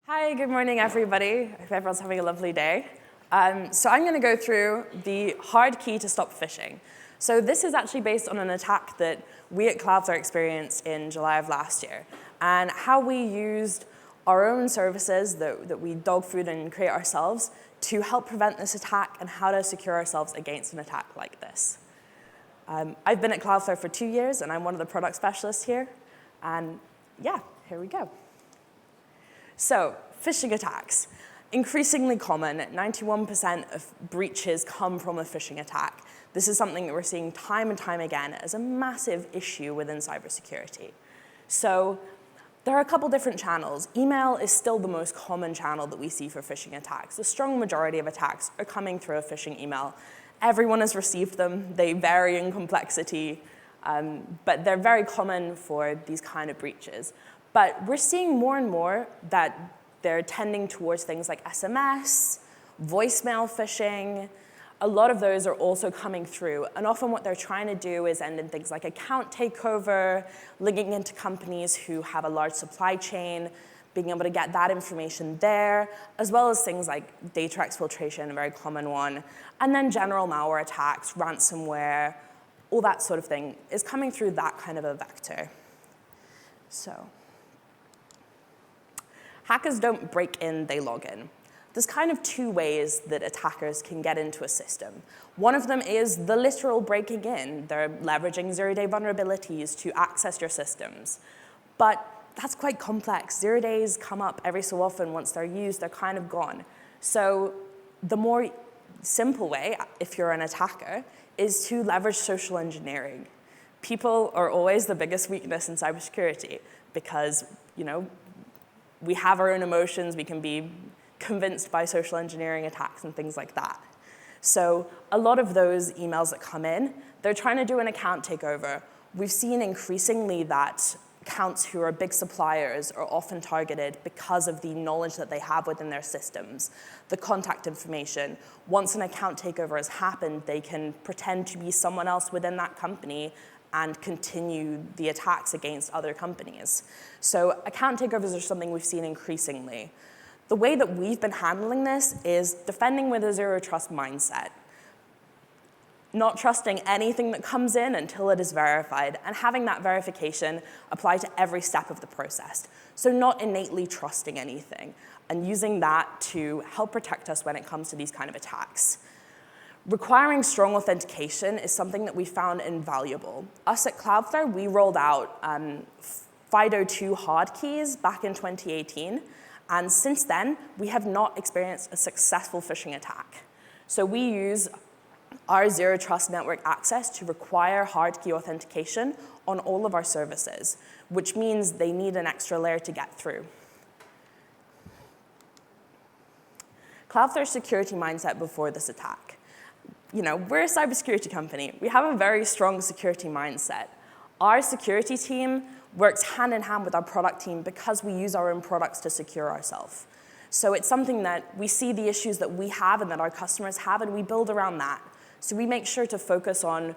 Hi, good morning, everybody. I hope everyone's having a lovely day. So I'm going to go through the hard key to stop phishing. So this is actually based on an attack that we at Cloudflare experienced in July of last year, and how we used our own services that we dog food and create ourselves to help prevent this attack and how to secure ourselves against an attack like this. I've been at Cloudflare for 2 years, and I'm one of the product specialists here. And yeah, here we go. So, phishing attacks. Increasingly common, 91% of breaches come from a phishing attack. This is something that we're seeing time and time again as a massive issue within cybersecurity. So, there are a couple different channels. Email is still the most common channel that we see for phishing attacks. The strong majority of attacks are coming through a phishing email. Everyone has received them. They vary in complexity, but they're very common for these kind of breaches. But we're seeing more and more that they're tending towards things like SMS, voicemail phishing. A lot of those are also coming through. And often what they're trying to do is end in things like account takeover, linking into companies who have a large supply chain, being able to get that information there, as well as things like data exfiltration, a very common one, and then general malware attacks, ransomware, all that sort of thing is coming through that kind of a vector. So, hackers don't break in, they log in. There's kind of two ways that attackers can get into a system. One of them is the literal breaking in. They're leveraging zero-day vulnerabilities to access your systems. But that's quite complex. 0 days come up every so often. Once they're used, they're kind of gone. So the more simple way, if you're an attacker, is to leverage social engineering. People are always the biggest weakness in cybersecurity because, we have our own emotions. We can be convinced by social engineering attacks and things like that. So a lot of those emails that come in, they're trying to do an account takeover. We've seen increasingly that accounts who are big suppliers are often targeted because of the knowledge that they have within their systems, the contact information. Once an account takeover has happened, they can pretend to be someone else within that company and continue the attacks against other companies. So account takeovers are something we've seen increasingly. The way that we've been handling this is defending with a zero trust mindset. Not trusting anything that comes in until it is verified, and having that verification apply to every step of the process. So not innately trusting anything, and using that to help protect us when it comes to these kind of attacks. Requiring strong authentication is something that we found invaluable. Us at Cloudflare, we rolled out FIDO2 hard keys back in 2018, and since then, we have not experienced a successful phishing attack. So we use our zero trust network access to require hard key authentication on all of our services, which means they need an extra layer to get through. Cloudflare's security mindset before this attack. We're a cybersecurity company. We have a very strong security mindset. Our security team works hand in hand with our product team because we use our own products to secure ourselves. So it's something that we see the issues that we have and that our customers have, and we build around that. So we make sure to focus on,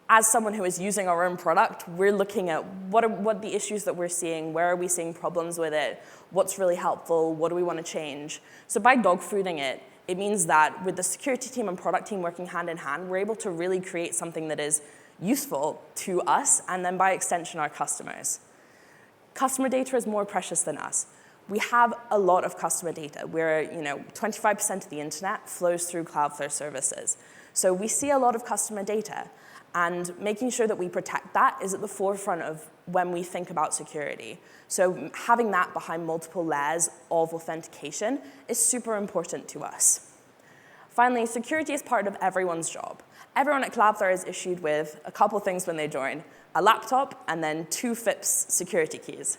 as someone who is using our own product, we're looking at what the issues that we're seeing, where are we seeing problems with it, what's really helpful, what do we want to change. So by dogfooding it, it means that with the security team and product team working hand in hand, we're able to really create something that is useful to us and then by extension our customers. Customer data is more precious than us. We have a lot of customer data. 25% of the internet flows through Cloudflare services. So we see a lot of customer data, and making sure that we protect that is at the forefront of when we think about security. So having that behind multiple layers of authentication is super important to us. Finally, security is part of everyone's job. Everyone at Cloudflare is issued with a couple things when they join: a laptop and then 2 FIPS security keys.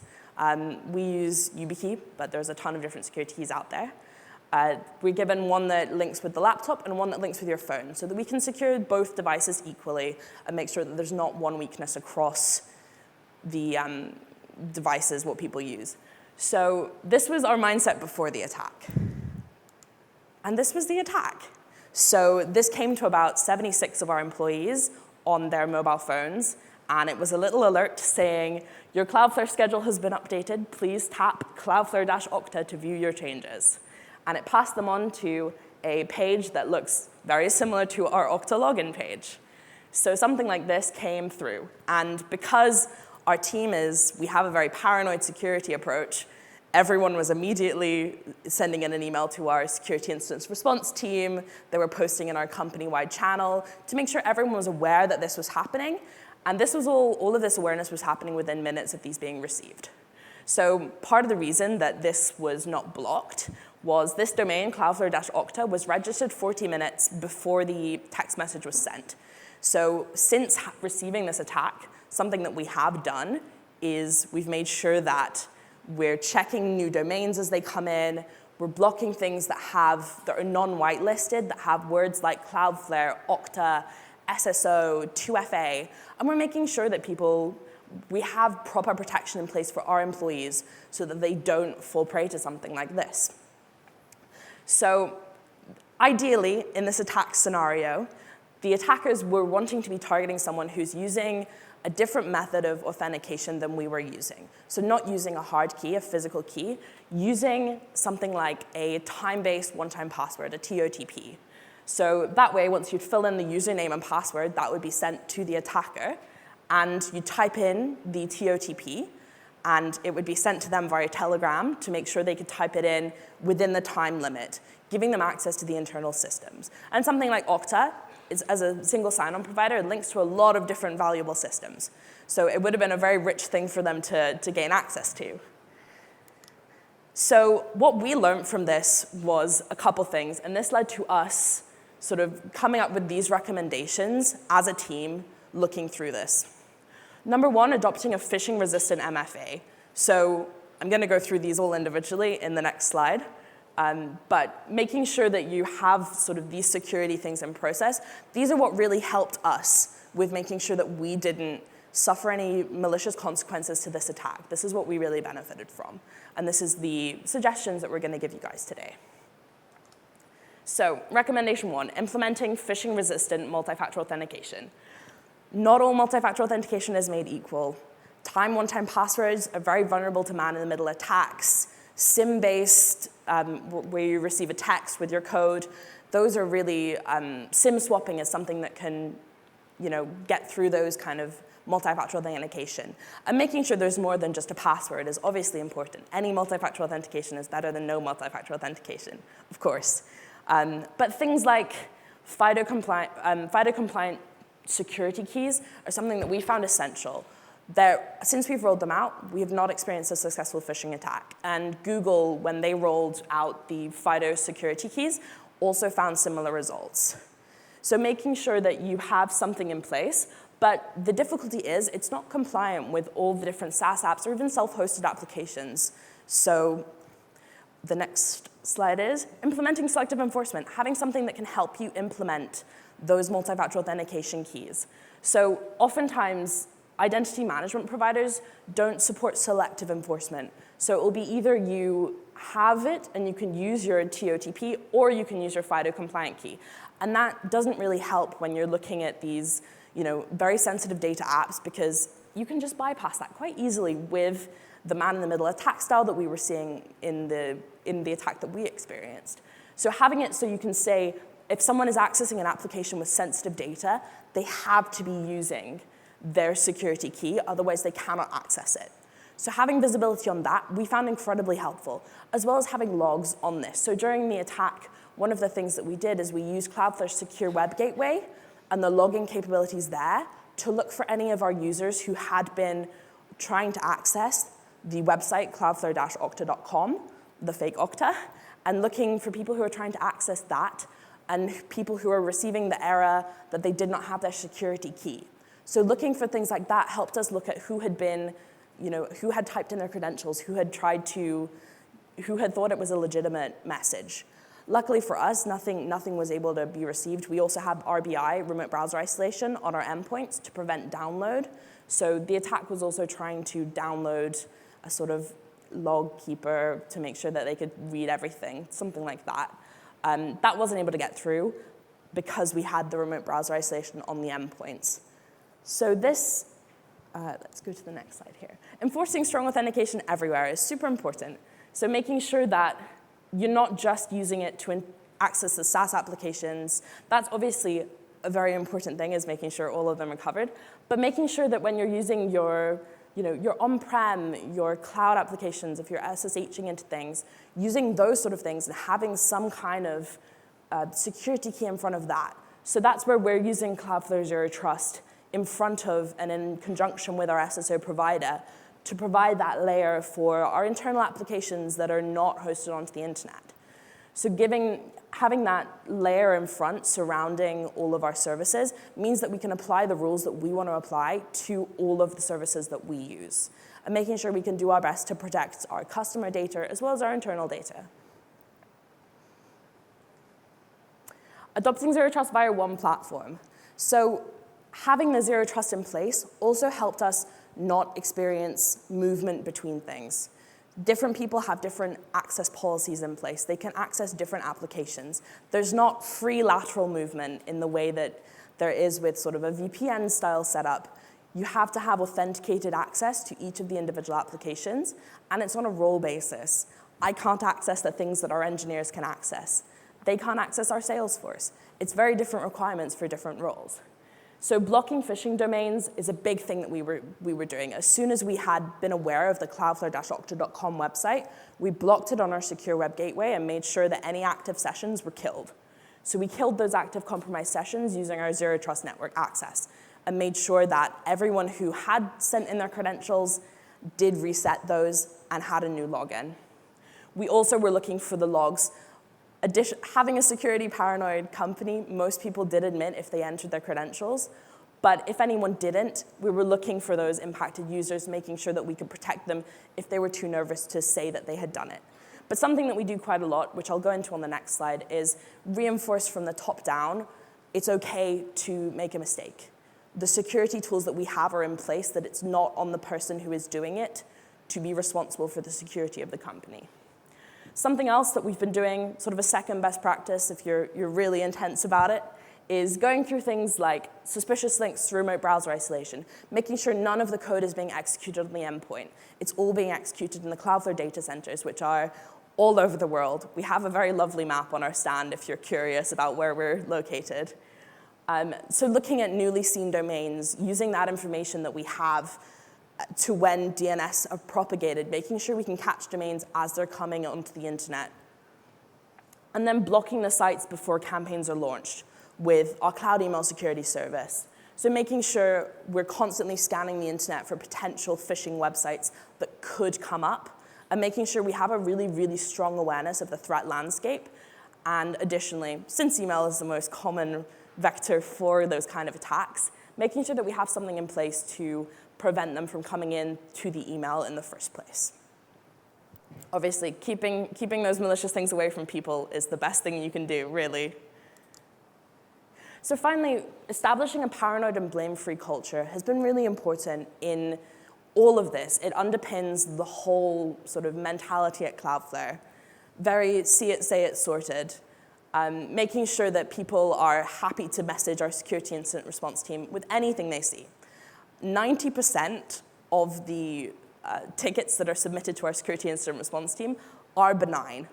We use YubiKey, but there's a ton of different security keys out there. We're given one that links with the laptop and one that links with your phone so that we can secure both devices equally and make sure that there's not one weakness across the devices, what people use. So this was our mindset before the attack. And this was the attack. So this came to about 76 of our employees on their mobile phones, And it was a little alert saying, your Cloudflare schedule has been updated. Please tap Cloudflare-Okta to view your changes. And it passed them on to a page that looks very similar to our Okta login page. So something like this came through. And because our team we have a very paranoid security approach, everyone was immediately sending in an email to our security incident response team. They were posting in our company-wide channel to make sure everyone was aware that this was happening. And this was all of this awareness was happening within minutes of these being received. So part of the reason that this was not blocked was this domain, Cloudflare-Okta, was registered 40 minutes before the text message was sent. So since receiving this attack, something that we have done is we've made sure that we're checking new domains as they come in. We're blocking things that are non-whitelisted, that have words like Cloudflare, Okta, SSO, 2FA, and we're making sure that we have proper protection in place for our employees so that they don't fall prey to something like this. So ideally, in this attack scenario, the attackers were wanting to be targeting someone who's using a different method of authentication than we were using. So not using a hard key, a physical key, using something like a time-based one-time password, a TOTP. So that way, once you'd fill in the username and password, that would be sent to the attacker, and you type in the TOTP, and it would be sent to them via Telegram to make sure they could type it in within the time limit, giving them access to the internal systems. And something like Okta, as a single sign-on provider, it links to a lot of different valuable systems. So it would have been a very rich thing for them to gain access to. So what we learned from this was a couple things, and this led to us sort of coming up with these recommendations as a team looking through this. Number one, adopting a phishing-resistant MFA. So I'm going to go through these all individually in the next slide. But making sure that you have sort of these security things in process, these are what really helped us with making sure that we didn't suffer any malicious consequences to this attack. This is what we really benefited from. And this is the suggestions that we're going to give you guys today. So recommendation one, implementing phishing-resistant multi-factor authentication. Not all multi-factor authentication is made equal. One-time passwords are very vulnerable to man-in-the-middle attacks. SIM-based, where you receive a text with your code, those are really, SIM swapping is something that can, get through those kind of multi-factor authentication. And making sure there's more than just a password is obviously important. Any multi-factor authentication is better than no multi-factor authentication, of course. But things like FIDO-compliant security keys are something that we found essential. Since we've rolled them out, we have not experienced a successful phishing attack. And Google, when they rolled out the FIDO security keys, also found similar results. So making sure that you have something in place, but the difficulty is it's not compliant with all the different SaaS apps or even self-hosted applications. So the next slide is implementing selective enforcement, having something that can help you implement those multi-factor authentication keys. So oftentimes, identity management providers don't support selective enforcement. So it will be either you have it and you can use your TOTP, or you can use your FIDO compliant key. And that doesn't really help when you're looking at these very sensitive data apps, because you can just bypass that quite easily with the man-in-the-middle attack style that we were seeing in the attack that we experienced. So having it so you can say, if someone is accessing an application with sensitive data, they have to be using their security key, otherwise they cannot access it. So having visibility on that, we found incredibly helpful, as well as having logs on this. So during the attack, one of the things that we did is we used Cloudflare's secure web gateway and the logging capabilities there to look for any of our users who had been trying to access the website cloudflare-okta.com, the fake Okta, and looking for people who are trying to access that and people who are receiving the error that they did not have their security key. So looking for things like that helped us look at who had been, who had typed in their credentials, who had thought it was a legitimate message. Luckily for us, nothing was able to be received. We also have RBI, remote browser isolation, on our endpoints to prevent download. So the attack was also trying to download a sort of log keeper to make sure that they could read everything, something like that. That wasn't able to get through because we had the remote browser isolation on the endpoints. So this let's go to the next slide here. Enforcing strong authentication everywhere is super important. So making sure that you're not just using it to access the SaaS applications. That's obviously a very important thing, is making sure all of them are covered. But making sure that when you're using your on-prem, your cloud applications, if you're SSHing into things, using those sort of things and having some kind of security key in front of that. So that's where we're using Cloudflare Zero Trust in front of and in conjunction with our SSO provider to provide that layer for our internal applications that are not hosted onto the internet. So having that layer in front surrounding all of our services means that we can apply the rules that we want to apply to all of the services that we use, and making sure we can do our best to protect our customer data as well as our internal data. Adopting Zero Trust via one platform. So having the Zero Trust in place also helped us not experience movement between things. Different people have different access policies in place. They can access different applications. There's not free lateral movement in the way that there is with sort of a VPN-style setup. You have to have authenticated access to each of the individual applications, and it's on a role basis. I can't access the things that our engineers can access. They can't access our Salesforce. It's very different requirements for different roles. So blocking phishing domains is a big thing that we were doing. As soon as we had been aware of the cloudflare-okta.com website, we blocked it on our secure web gateway and made sure that any active sessions were killed. So we killed those active compromised sessions using our Zero Trust network access and made sure that everyone who had sent in their credentials did reset those and had a new login. We also were looking for the logs. Having a security paranoid company, most people did admit if they entered their credentials. But if anyone didn't, we were looking for those impacted users, making sure that we could protect them if they were too nervous to say that they had done it. But something that we do quite a lot, which I'll go into on the next slide, is reinforce from the top down, it's okay to make a mistake. The security tools that we have are in place, that it's not on the person who is doing it to be responsible for the security of the company. Something else that we've been doing, sort of a second best practice if you're really intense about it, is going through things like suspicious links through remote browser isolation, making sure none of the code is being executed on the endpoint. It's all being executed in the Cloudflare data centers, which are all over the world. We have a very lovely map on our stand if you're curious about where we're located. So looking at newly seen domains, using that information that we have to when DNS are propagated, making sure we can catch domains as they're coming onto the internet. And then blocking the sites before campaigns are launched with our cloud email security service. So making sure we're constantly scanning the internet for potential phishing websites that could come up, and making sure we have a really, really strong awareness of the threat landscape. And additionally, since email is the most common vector for those kind of attacks, making sure that we have something in place to prevent them from coming in to the email in the first place. Obviously, keeping those malicious things away from people is the best thing you can do, really. So finally, establishing a paranoid and blame-free culture has been really important in all of this. It underpins the whole sort of mentality at Cloudflare. Very see it, say it, sorted. Making sure that people are happy to message our security incident response team with anything they see. 90% of the tickets that are submitted to our security incident response team are benign,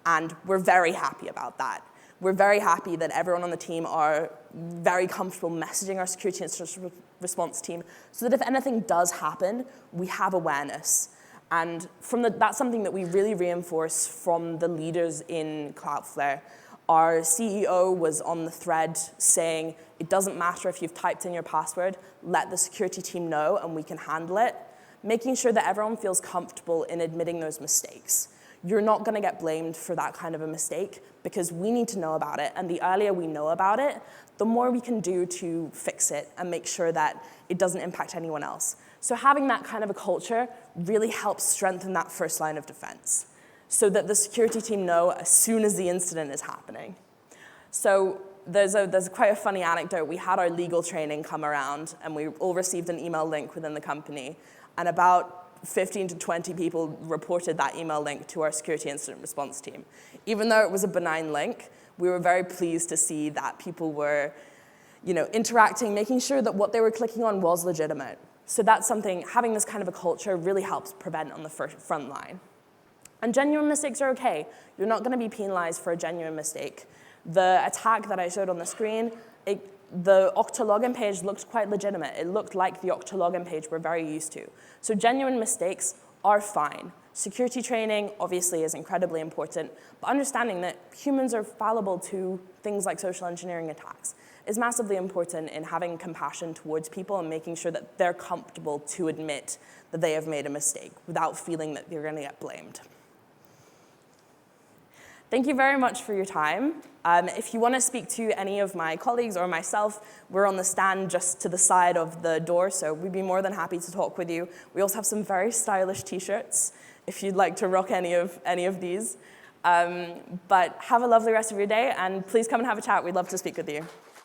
and we're very happy about that. We're very happy that everyone on the team are very comfortable messaging our security incident response team so that if anything does happen, we have awareness. And that's something that we really reinforce from the leaders in Cloudflare. Our CEO was on the thread saying, it doesn't matter if you've typed in your password, let the security team know and we can handle it. Making sure that everyone feels comfortable in admitting those mistakes. You're not going to get blamed for that kind of a mistake because we need to know about it. And the earlier we know about it, the more we can do to fix it and make sure that it doesn't impact anyone else. So having that kind of a culture really helps strengthen that first line of defense so that the security team know as soon as the incident is happening. So there's quite a funny anecdote. We had our legal training come around, and we all received an email link within the company, and about 15 to 20 people reported that email link to our security incident response team. Even though it was a benign link, we were very pleased to see that people were interacting, making sure that what they were clicking on was legitimate. So that's something, having this kind of a culture really helps prevent on the front line. And genuine mistakes are okay. You're not going to be penalized for a genuine mistake. The attack that I showed on the screen, the Okta login page looked quite legitimate. It looked like the Okta login page we're very used to. So genuine mistakes are fine. Security training, obviously, is incredibly important, but understanding that humans are fallible to things like social engineering attacks is massively important in having compassion towards people and making sure that they're comfortable to admit that they have made a mistake without feeling that they're going to get blamed. Thank you very much for your time. If you want to speak to any of my colleagues or myself, we're on the stand just to the side of the door, so we'd be more than happy to talk with you. We also have some very stylish t-shirts if you'd like to rock any of these. But have a lovely rest of your day, and please come and have a chat. We'd love to speak with you.